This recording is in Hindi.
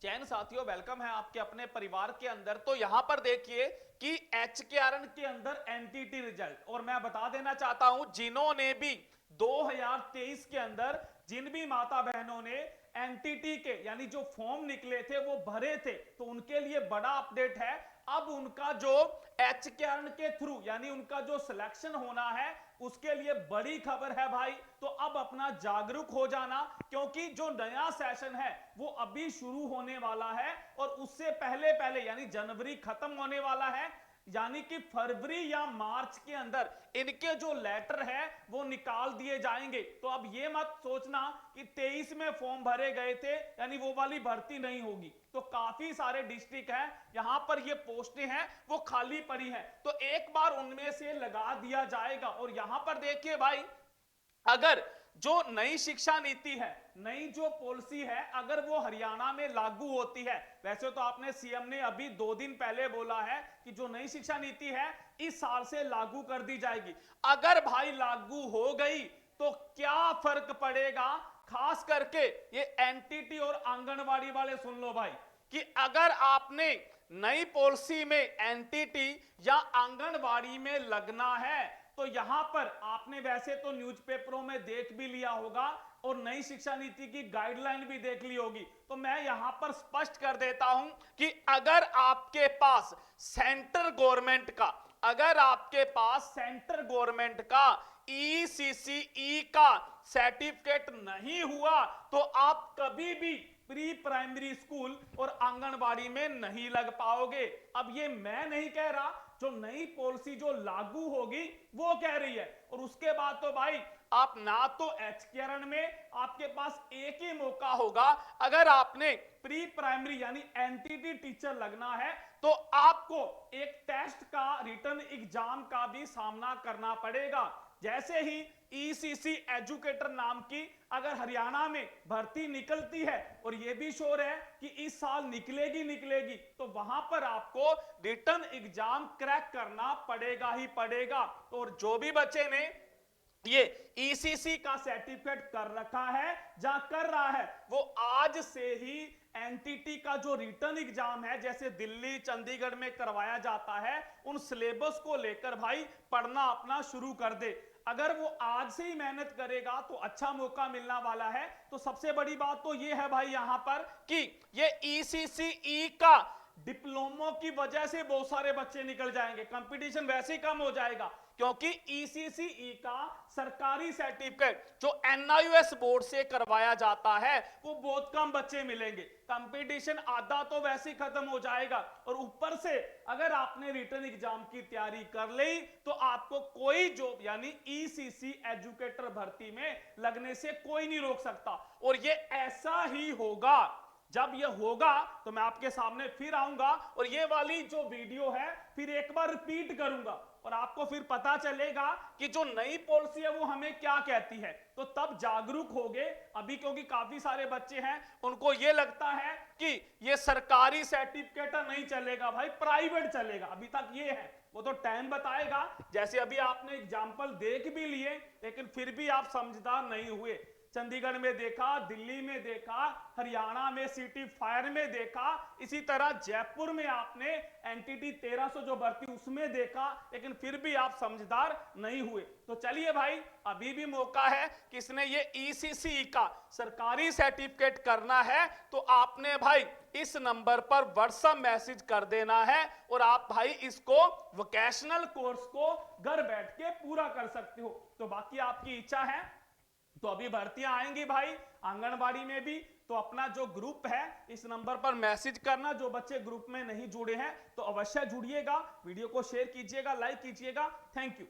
जैन साथियों, वेलकम है आपके अपने परिवार के अंदर। तो यहां पर देखिए कि एचकेआरएन के अंदर एनटीटी रिजल्ट, और मैं बता देना चाहता हूं जिन्होंने भी 2023 के अंदर जिन भी माता बहनों ने एनटीटी के यानी जो फॉर्म निकले थे वो भरे थे, तो उनके लिए बड़ा अपडेट है। अब उनका जो एचकेआरएन के थ्रू यानी उनका जो सिलेक्शन होना है उसके लिए बड़ी खबर है भाई। तो अब अपना जागरूक हो जाना, क्योंकि जो नया सेशन है वो अभी शुरू होने वाला है और उससे पहले पहले यानी जनवरी खत्म होने वाला है, यानी कि फरवरी या मार्च के अंदर इनके जो लेटर है वो निकाल दिए जाएंगे। तो अब ये मत सोचना कि 23 में फॉर्म भरे गए थे यानी वो वाली भर्ती नहीं होगी। तो काफी सारे डिस्ट्रिक्ट हैं यहां पर ये पोस्टें हैं वो खाली पड़ी हैं, तो एक बार उनमें से लगा दिया जाएगा। और यहां पर देखिए भाई, अगर जो नई शिक्षा नीति है, नई जो पॉलिसी है, अगर वो हरियाणा में लागू होती है, वैसे तो आपने सीएम ने अभी 2 दिन पहले बोला है कि जो नई शिक्षा नीति है इस साल से लागू कर दी जाएगी। अगर भाई लागू हो गई तो क्या फर्क पड़ेगा, खास करके ये एनटीटी और आंगनवाड़ी वाले सुन लो भाई, कि अगर आपने नई पॉलिसी में एनटीटी या आंगनवाड़ी में लगना है तो यहां पर आपने वैसे तो न्यूज़पेपरों में देख भी लिया होगा और नई शिक्षा नीति की गाइडलाइन भी देख ली होगी। तो मैं यहां पर स्पष्ट कर देता हूं कि अगर आपके पास सेंट्रल गवर्नमेंट का अगर आपके पास सेंट्रल गवर्नमेंट का ईसीसीई का सर्टिफिकेट नहीं हुआ तो आप कभी भी प्री प्राइमरी स्कूल और आंगनबाड़ी में नहीं लग पाओगे। अब ये मैं नहीं कह रहा, जो नई पॉलिसी जो लागू होगी वो कह रही है। और उसके बाद तो भाई आप ना तो एचकेआरएन में आपके पास एक ही मौका होगा, अगर आपने प्री प्राइमरी यानी एनटीटी टीचर लगना है तो आपको एक टेस्ट का रिटर्न एग्जाम का भी सामना करना पड़ेगा। जैसे ही ईसीसी एजुकेटर नाम की अगर हरियाणा में भर्ती निकलती है और यह भी श्योर है कि इस साल निकलेगी तो वहां पर आपको रिटर्न एग्जाम क्रैक करना पड़ेगा ही पड़ेगा। और जो भी बच्चे ने ये ईसीसी का सर्टिफिकेट कर रखा है या कर रहा है वो आज से ही एनटीटी का जो रिटर्न एग्जाम है जैसे दिल्ली चंडीगढ़ में करवाया जाता है उन सिलेबस को लेकर भाई पढ़ना अपना शुरू कर दे। अगर वो आज से ही मेहनत करेगा तो अच्छा मौका मिलने वाला है। तो सबसे बड़ी बात तो ये है भाई यहां पर कि ये ईसीसीई का डिप्लोमो की वजह से बहुत सारे बच्चे निकल जाएंगे, कंपटीशन वैसे ही कम हो जाएगा, क्योंकि ईसीसीई का सरकारी सर्टिफिकेट जो एनआईओएस बोर्ड से करवाया जाता है वो बहुत कम बच्चे मिलेंगे, कंपटीशन आधा तो वैसे ही खत्म हो जाएगा। और ऊपर से अगर आपने रिटर्न एग्जाम की तैयारी कर ली तो आपको कोई जॉब यानी ईसीसी एजुकेटर भर्ती में लगने से कोई नहीं रोक सकता। और ये ऐसा ही होगा, जब ये होगा तो मैं आपके सामने फिर आऊंगा और ये वाली जो वीडियो है फिर एक बार रिपीट करूंगा और आपको फिर पता चलेगा कि जो नई पॉलिसी है वो हमें क्या कहती है। तो तब जागरूक होगे। अभी क्योंकि काफी सारे बच्चे हैं उनको ये लगता है कि ये सरकारी सर्टिफिकेट नहीं चलेगा भाई, प्राइवेट चलेगा, अभी तक ये है, वो तो टाइम बताएगा। जैसे अभी आपने एग्जाम्पल देख भी लिए लेकिन फिर भी आप समझदार नहीं हुए। चंडीगढ़ में देखा, दिल्ली में देखा, हरियाणा में सिटी फायर में देखा, इसी तरह जयपुर में आपने एनटीटी 1300 जो भर्ती उसमें देखा, लेकिन फिर भी आप समझदार नहीं हुए। तो चलिए भाई, अभी भी मौका है, किसने ये ईसीसी का सरकारी सर्टिफिकेट करना है तो आपने भाई इस नंबर पर व्हाट्सएप मैसेज कर देना है और आप भाई इसको वोकेशनल कोर्स को घर बैठ के पूरा कर सकते हो। तो बाकी आपकी इच्छा है। तो अभी भर्तियां आएंगी भाई आंगनबाड़ी में भी, तो अपना जो ग्रुप है इस नंबर पर मैसेज करना। जो बच्चे ग्रुप में नहीं जुड़े हैं तो अवश्य जुड़िएगा, वीडियो को शेयर कीजिएगा, लाइक कीजिएगा। Thank you.